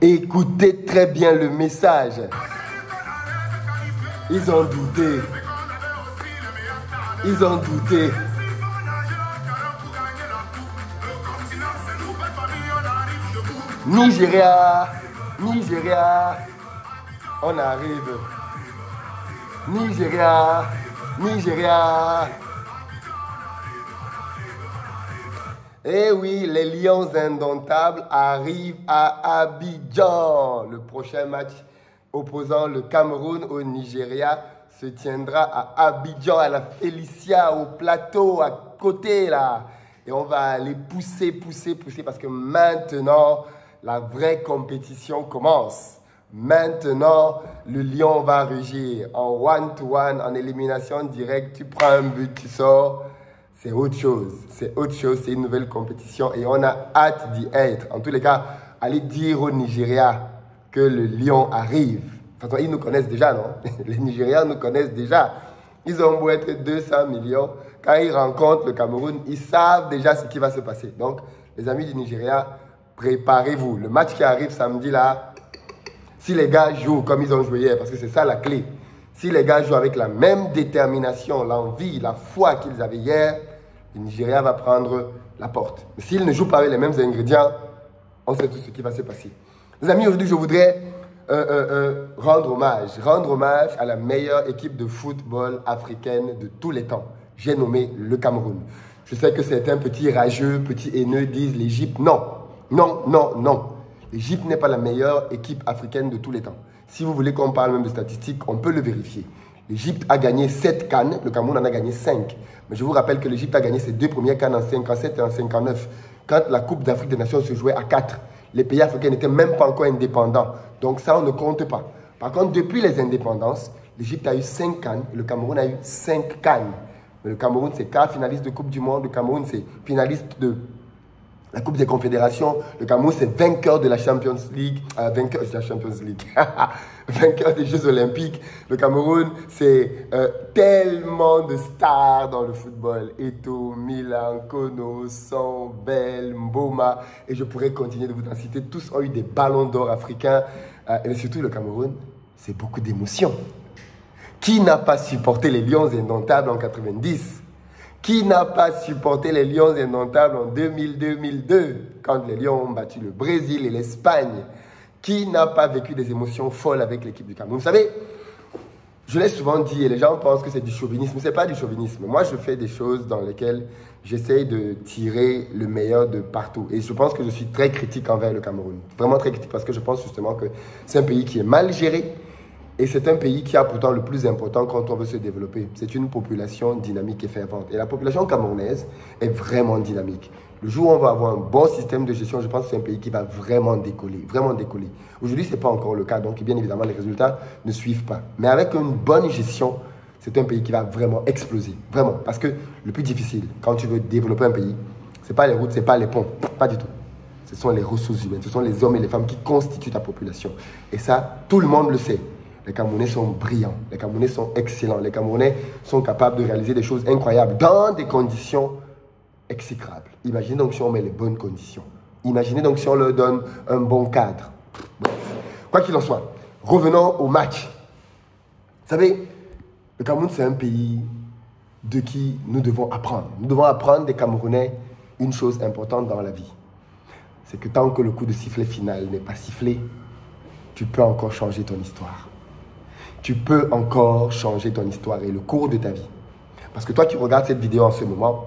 Écoutez très bien le message. Ils ont douté. Ils ont douté. Nigeria, Nigeria, on arrive. Nigeria, Nigeria. Eh oui, les Lions indomptables arrivent à Abidjan. Le prochain match opposant le Cameroun au Nigeria se tiendra à Abidjan, à la Félicia, au plateau, à côté là. Et on va aller pousser parce que maintenant, la vraie compétition commence. Maintenant, le Lion va rugir en one-to-one, en élimination directe. Tu prends un but, tu sors. C'est autre chose. C'est autre chose. C'est une nouvelle compétition et on a hâte d'y être. En tous les cas, allez dire au Nigeria que le Lion arrive. De toute façon, ils nous connaissent déjà, non? Les Nigérians nous connaissent déjà. Ils ont beau être 200 millions. Quand ils rencontrent le Cameroun, ils savent déjà ce qui va se passer. Donc, les amis du Nigeria, préparez-vous. Le match qui arrive samedi là, si les gars jouent comme ils ont joué hier, parce que c'est ça la clé. Si les gars jouent avec la même détermination, l'envie, la foi qu'ils avaient hier, le Nigeria va prendre la porte. Mais s'ils ne jouent pas avec les mêmes ingrédients, on sait tout ce qui va se passer. Les amis, aujourd'hui, je voudrais rendre hommage à la meilleure équipe de football africaine de tous les temps. J'ai nommé le Cameroun. Je sais que certains petits rageux, petits haineux disent l'Égypte. Non, non, non, non. L'Égypte n'est pas la meilleure équipe africaine de tous les temps. Si vous voulez qu'on parle même de statistiques, on peut le vérifier. L'Égypte a gagné 7 CAN, le Cameroun en a gagné 5. Mais je vous rappelle que l'Égypte a gagné ses 2 premières CAN en 57 et en 59. Quand la Coupe d'Afrique des Nations se jouait à 4, les pays africains n'étaient même pas encore indépendants. Donc ça, on ne compte pas. Par contre, depuis les indépendances, l'Égypte a eu 5 CAN et le Cameroun a eu 5 CAN. Mais le Cameroun, c'est quart finaliste de Coupe du Monde. Le Cameroun, c'est finaliste de la Coupe des Confédérations. Le Cameroun, c'est vainqueur de la Champions League. Vainqueur des Jeux Olympiques. Le Cameroun, c'est tellement de stars dans le football. Eto'o, Milan, Kono, Son, Bell, Mboma. Et je pourrais continuer de vous en citer. Tous ont eu des ballons d'or africains. Et surtout, le Cameroun, c'est beaucoup d'émotions. Qui n'a pas supporté les Lions indomptables en 90? Qui n'a pas supporté les Lions indomptables en 2000-2002, quand les Lions ont battu le Brésil et l'Espagne? Qui n'a pas vécu des émotions folles avec l'équipe du Cameroun? Vous savez, je l'ai souvent dit et les gens pensent que c'est du chauvinisme. Ce n'est pas du chauvinisme. Moi, je fais des choses dans lesquelles j'essaye de tirer le meilleur de partout. Et je pense que je suis très critique envers le Cameroun. Vraiment très critique parce que je pense justement que c'est un pays qui est mal géré. Et c'est un pays qui a pourtant le plus important quand on veut se développer. C'est une population dynamique et fervente. Et la population camerounaise est vraiment dynamique. Le jour où on va avoir un bon système de gestion, je pense que c'est un pays qui va vraiment décoller. Vraiment décoller. Aujourd'hui, ce n'est pas encore le cas. Donc, bien évidemment, les résultats ne suivent pas. Mais avec une bonne gestion, c'est un pays qui va vraiment exploser. Vraiment. Parce que le plus difficile, quand tu veux développer un pays, ce n'est pas les routes, ce n'est pas les ponts. Pas du tout. Ce sont les ressources humaines. Ce sont les hommes et les femmes qui constituent ta population. Et ça, tout le monde le sait. Les Camerounais sont brillants, les Camerounais sont excellents, les Camerounais sont capables de réaliser des choses incroyables dans des conditions exécrables. Imaginez donc si on met les bonnes conditions. Imaginez donc si on leur donne un bon cadre. Bref, quoi qu'il en soit, revenons au match. Vous savez, le Cameroun, c'est un pays de qui nous devons apprendre. Nous devons apprendre des Camerounais une chose importante dans la vie. C'est que tant que le coup de sifflet final n'est pas sifflé, tu peux encore changer ton histoire. Tu peux encore changer ton histoire et le cours de ta vie. Parce que toi qui regardes cette vidéo en ce moment,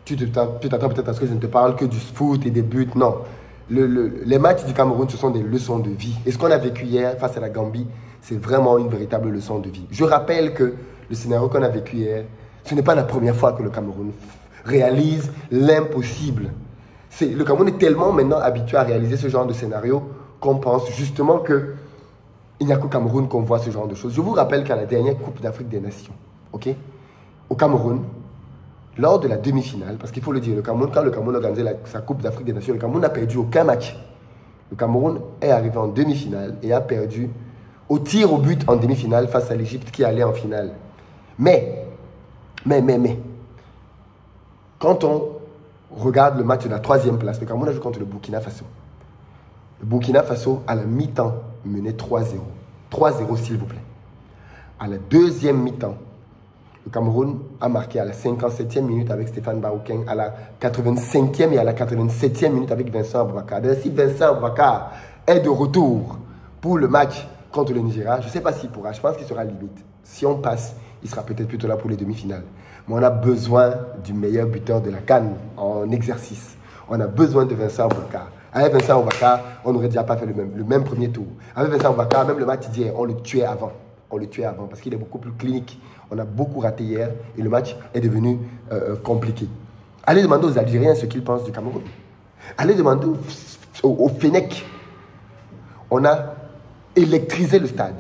tu t'attends peut-être à ce que je ne te parle que du foot et des buts. Non. Les matchs du Cameroun, ce sont des leçons de vie. Et ce qu'on a vécu hier face à la Gambie, c'est vraiment une véritable leçon de vie. Je rappelle que le scénario qu'on a vécu hier, ce n'est pas la première fois que le Cameroun réalise l'impossible. Le Cameroun est tellement maintenant habitué à réaliser ce genre de scénario qu'on pense justement que il n'y a qu'au Cameroun qu'on voit ce genre de choses. Je vous rappelle qu'à la dernière Coupe d'Afrique des Nations, au Cameroun, lors de la demi-finale, parce qu'il faut le dire, le Cameroun, quand le Cameroun a organisé sa Coupe d'Afrique des Nations, le Cameroun n'a perdu aucun match. Le Cameroun est arrivé en demi-finale et a perdu au tir au but en demi-finale face à l'Égypte qui allait en finale. Mais, quand on regarde le match de la 3e place, le Cameroun a joué contre le Burkina Faso. Le Burkina Faso, à la mi-temps, menait 3-0. 3-0, s'il vous plaît. À la deuxième mi-temps, le Cameroun a marqué à la 57e minute avec Stéphane Baoukeng, à la 85e et à la 87e minute avec Vincent Aboubakar. D'ailleurs, si Vincent Aboubakar est de retour pour le match contre le Nigeria, je ne sais pas s'il pourra, je pense qu'il sera limite. Si on passe, il sera peut-être plutôt là pour les demi-finales. Mais on a besoin du meilleur buteur de la CAN en exercice. On a besoin de Vincent Aboubakar. Avec Vincent Aboubakar, on n'aurait déjà pas fait le même premier tour. Avec Vincent Aboubakar, même le match d'hier, on le tuait avant. On le tuait avant parce qu'il est beaucoup plus clinique. On a beaucoup raté hier et le match est devenu compliqué. Allez demander aux Algériens ce qu'ils pensent du Cameroun. Allez demander au Fennec. On a électrisé le stade.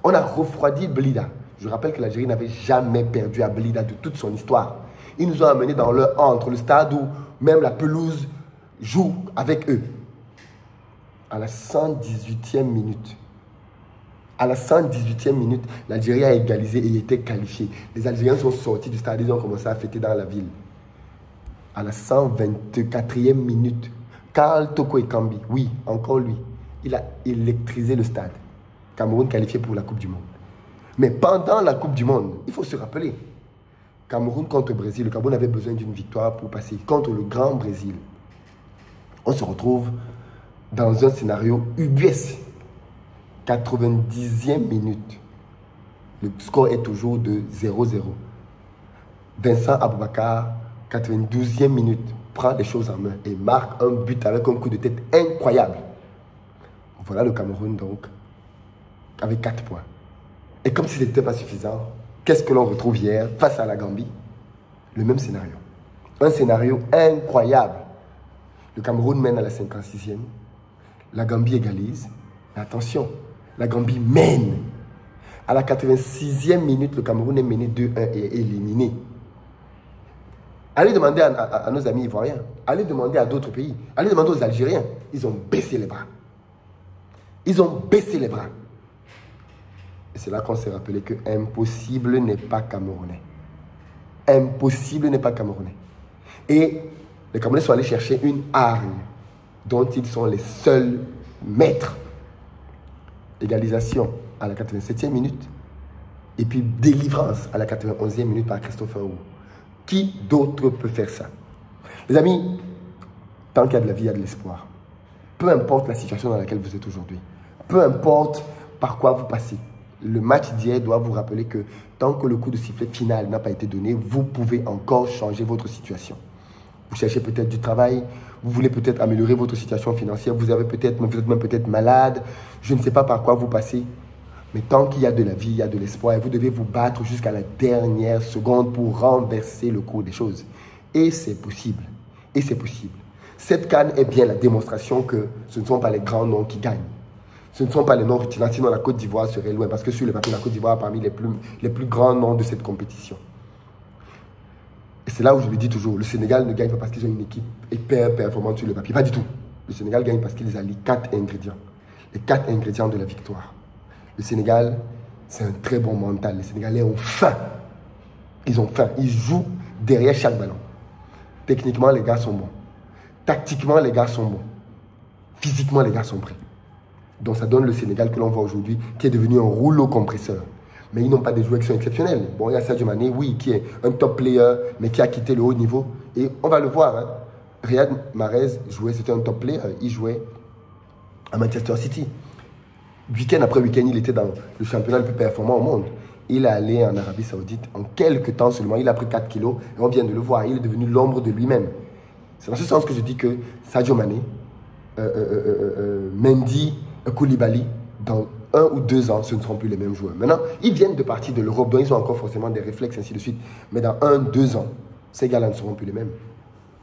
On a refroidi Blida. Je rappelle que l'Algérie n'avait jamais perdu à Blida de toute son histoire. Ils nous ont amenés dans leur antre, le stade où même la pelouse joue avec eux. À la 118e minute. À la 118e minute, l'Algérie a égalisé et était qualifiée. Les Algériens sont sortis du stade, ils ont commencé à fêter dans la ville. À la 124e minute, Karl Toko Ekambi, oui, encore lui, il a électrisé le stade. Cameroun qualifié pour la Coupe du Monde. Mais pendant la Coupe du Monde, il faut se rappeler, Cameroun contre le Brésil, le Cameroun avait besoin d'une victoire pour passer contre le grand Brésil. On se retrouve dans un scénario ubuesque. 90e minute. Le score est toujours de 0-0. Vincent Aboubakar, 92e minute, prend les choses en main et marque un but avec un coup de tête incroyable. Voilà le Cameroun donc, avec 4 points. Et comme si ce n'était pas suffisant, qu'est-ce que l'on retrouve hier face à la Gambie? Le même scénario. Un scénario incroyable. Le Cameroun mène à la 56e. La Gambie égalise. Mais attention, la Gambie mène. À la 86e minute, le Cameroun est mené 2-1 et est éliminé. Allez demander à nos amis ivoiriens. Allez demander à d'autres pays. Allez demander aux Algériens. Ils ont baissé les bras. Ils ont baissé les bras. Et c'est là qu'on s'est rappelé que impossible n'est pas camerounais. Impossible n'est pas camerounais. Et les Camerounais sont allés chercher une hargne dont ils sont les seuls maîtres. Égalisation à la 87e minute et puis délivrance à la 91e minute par Christopher Wu. Qui d'autre peut faire ça? Les amis, tant qu'il y a de la vie, il y a de l'espoir. Peu importe la situation dans laquelle vous êtes aujourd'hui, peu importe par quoi vous passez, le match d'hier doit vous rappeler que tant que le coup de sifflet final n'a pas été donné, vous pouvez encore changer votre situation. Vous cherchez peut-être du travail, vous voulez peut-être améliorer votre situation financière, vous êtes même peut-être malade, je ne sais pas par quoi vous passez. Mais tant qu'il y a de la vie, il y a de l'espoir et vous devez vous battre jusqu'à la dernière seconde pour renverser le cours des choses. Et c'est possible. Et c'est possible. Cette CAN est bien la démonstration que ce ne sont pas les grands noms qui gagnent. Ce ne sont pas les noms rutilants, sinon la Côte d'Ivoire serait loin. Parce que sur le papier, la Côte d'Ivoire est parmi les plus grands noms de cette compétition. Et c'est là où je le dis toujours, le Sénégal ne gagne pas parce qu'ils ont une équipe hyper performante sur le papier. Pas du tout. Le Sénégal gagne parce qu'ils allient 4 ingrédients. Les 4 ingrédients de la victoire. Le Sénégal, c'est un très bon mental. Les Sénégalais ont faim. Ils ont faim. Ils jouent derrière chaque ballon. Techniquement, les gars sont bons. Tactiquement, les gars sont bons. Physiquement, les gars sont prêts. Donc ça donne le Sénégal que l'on voit aujourd'hui, qui est devenu un rouleau compresseur. Mais ils n'ont pas des joueurs qui sont exceptionnels. Bon, il y a Sadio Mané, oui, qui est un top player, mais qui a quitté le haut niveau. Et on va le voir. Hein. Riyad Mahrez jouait, c'était un top player. Il jouait à Manchester City. Week-end après week-end, il était dans le championnat le plus performant au monde. Il est allé en Arabie Saoudite en quelques temps seulement. Il a pris 4 kilos et on vient de le voir. Il est devenu l'ombre de lui-même. C'est dans ce sens que je dis que Sadio Mané, Mendy, Koulibaly, dans 1 ou 2 ans, ce ne seront plus les mêmes joueurs. Maintenant, ils viennent de partir de l'Europe, donc ils ont encore forcément des réflexes, ainsi de suite. Mais dans 1-2 ans, ces gars-là ne seront plus les mêmes.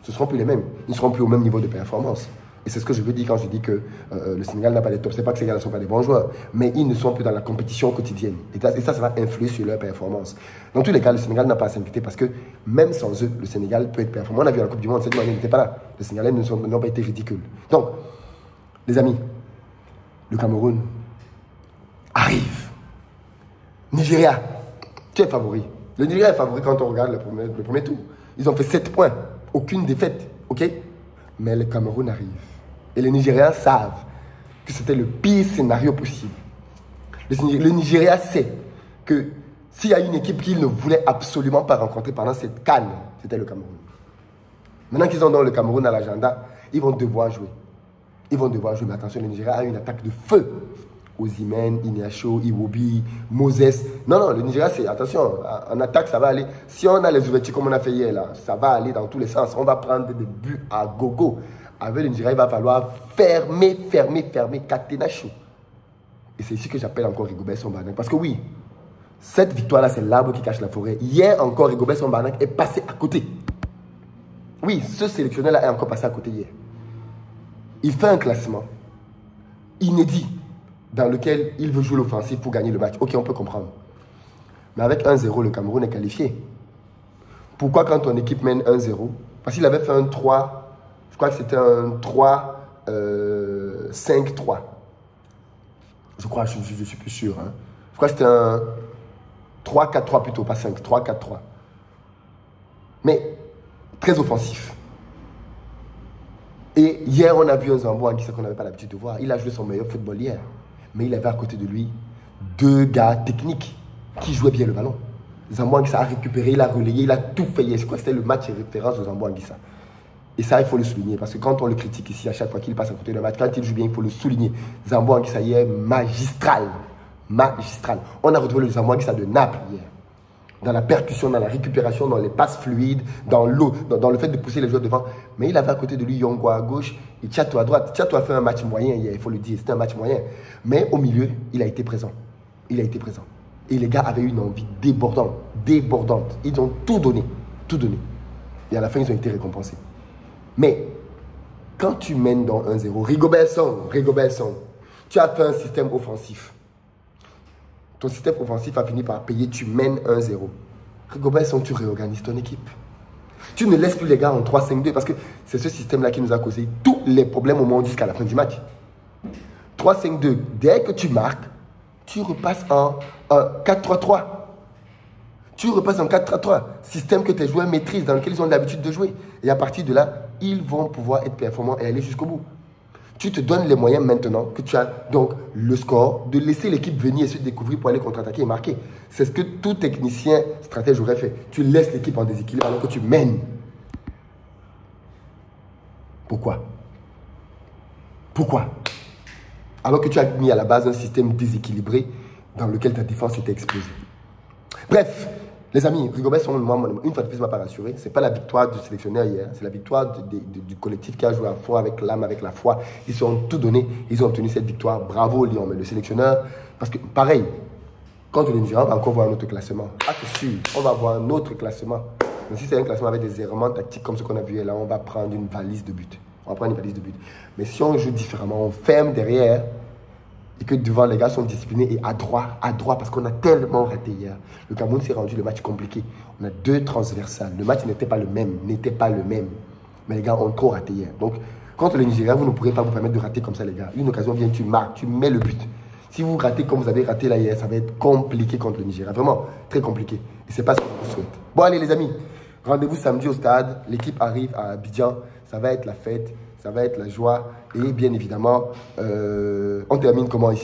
Ce ne seront plus les mêmes. Ils ne seront plus au même niveau de performance. Et c'est ce que je veux dire quand je dis que le Sénégal n'a pas les tops. Ce n'est pas que ces gars-là ne sont pas des bons joueurs, mais ils ne sont plus dans la compétition quotidienne. Et ça va influer sur leur performance. Dans tous les cas, le Sénégal n'a pas à s'inquiéter parce que même sans eux, le Sénégal peut être performant. On a vu à la Coupe du Monde, cette manière n'était pas là. Les Sénégalais n'ont pas été ridicules. Donc, les amis, le Cameroun arrive. Nigeria, tu es favori. Le Nigeria est favori quand on regarde le premier tour. Ils ont fait 7 points, aucune défaite, ok? Mais le Cameroun arrive. Et les Nigériens savent que c'était le pire scénario possible. Le Nigeria sait que s'il y a une équipe qu'il ne voulait absolument pas rencontrer pendant cette CAN, c'était le Cameroun. Maintenant qu'ils ont dans le Cameroun à l'agenda, ils vont devoir jouer. Ils vont devoir jouer. Mais attention, le Nigeria a une attaque de feu. Osimhen, Iheanacho, Iwobi, Moses. Non, le Nigeria, c'est, attention, en attaque, ça va aller. Si on a les ouvertures comme on a fait hier, là, ça va aller dans tous les sens. On va prendre des buts à gogo. Avec le Nigeria, il va falloir fermer, caténa chaud. Et c'est ici que j'appelle encore Rigobert Song-Barnac. Parce que oui, cette victoire-là, c'est l'arbre qui cache la forêt. Hier encore, Rigobert Song-Barnac est passé à côté. Oui, ce sélectionneur-là est encore passé à côté hier. Il fait un classement inédit dans lequel il veut jouer l'offensive pour gagner le match. Ok, on peut comprendre. Mais avec 1-0, le Cameroun est qualifié. Pourquoi quand ton équipe mène 1-0? Parce qu'il avait fait un 3, je crois que c'était un 3-5-3. Je crois, je suis plus sûr. Hein. Je crois que c'était un 3-4-3 plutôt, pas 5, 3-4-3. Mais très offensif. Et hier, on a vu un Zambo Anguissa qu'on n'avait pas l'habitude de voir. Il a joué son meilleur football hier. Mais il avait à côté de lui 2 gars techniques qui jouaient bien le ballon. Zambo Anguissa a récupéré, il a relayé, il a tout fait hier. Je crois que c'était le match référence de Zambo Anguissa. Et ça, il faut le souligner. Parce que quand on le critique ici, à chaque fois qu'il passe à côté d'un match, quand il joue bien, il faut le souligner. Zambo Anguissa hier, magistral. Magistral. On a retrouvé le Zambo Anguissa de Naples hier. Dans la percussion, dans la récupération, dans les passes fluides, dans l'eau, dans le fait de pousser les joueurs devant. Mais il avait à côté de lui Yongo à gauche et Tchato à droite. Tchato a fait un match moyen hier, il faut le dire, c'était un match moyen. Mais au milieu, il a été présent. Il a été présent. Et les gars avaient une envie débordante. Ils ont tout donné. Et à la fin, ils ont été récompensés. Mais, quand tu mènes dans 1-0, Rigobert Song, tu as fait un système offensif. Ton système offensif a fini par payer, tu mènes 1-0. Rigobert Song, tu réorganises ton équipe. Tu ne laisses plus les gars en 3-5-2 parce que c'est ce système-là qui nous a causé tous les problèmes au moins jusqu'à la fin du match. 3-5-2, dès que tu marques, tu repasses en 4-3-3. Tu repasses en 4-3-3, système que tes joueurs maîtrisent, dans lequel ils ont l'habitude de jouer. Et à partir de là, ils vont pouvoir être performants et aller jusqu'au bout. Tu te donnes les moyens maintenant que tu as donc le score de laisser l'équipe venir et se découvrir pour aller contre-attaquer et marquer. C'est ce que tout technicien stratège aurait fait. Tu laisses l'équipe en déséquilibre alors que tu mènes. Pourquoi? Alors que tu as mis à la base un système déséquilibré dans lequel ta défense était explosée. Bref, les amis, Rigobert Song, une fois de plus, ne m'a pas rassuré. Ce n'est pas la victoire du sélectionneur hier, c'est la victoire du collectif qui a joué à fond avec l'âme, avec la foi. Ils ont tout donné, ils ont obtenu cette victoire. Bravo Lyon, mais le sélectionneur, parce que pareil, contre le Nigeria, on va encore voir un autre classement. Ah, c'est sûr, on va voir un autre classement. Mais si c'est un classement avec des errements tactiques comme ce qu'on a vu là, on va prendre une valise de but. Mais si on joue différemment, on ferme derrière, et que devant les gars sont disciplinés et adroits, parce qu'on a tellement raté hier. Le Cameroun s'est rendu le match compliqué. On a 2 transversales. Le match n'était pas le même. Mais les gars ont trop raté hier. Donc, contre le Nigeria, vous ne pourrez pas vous permettre de rater comme ça, les gars. Une occasion vient, tu marques, tu mets le but. Si vous ratez comme vous avez raté là hier, ça va être compliqué contre le Nigeria. Vraiment, très compliqué. Et c'est pas ce qu'on vous souhaite. Bon, allez les amis, rendez-vous samedi au stade. L'équipe arrive à Abidjan. Ça va être la fête, ça va être la joie. Et bien évidemment, on termine comment ici?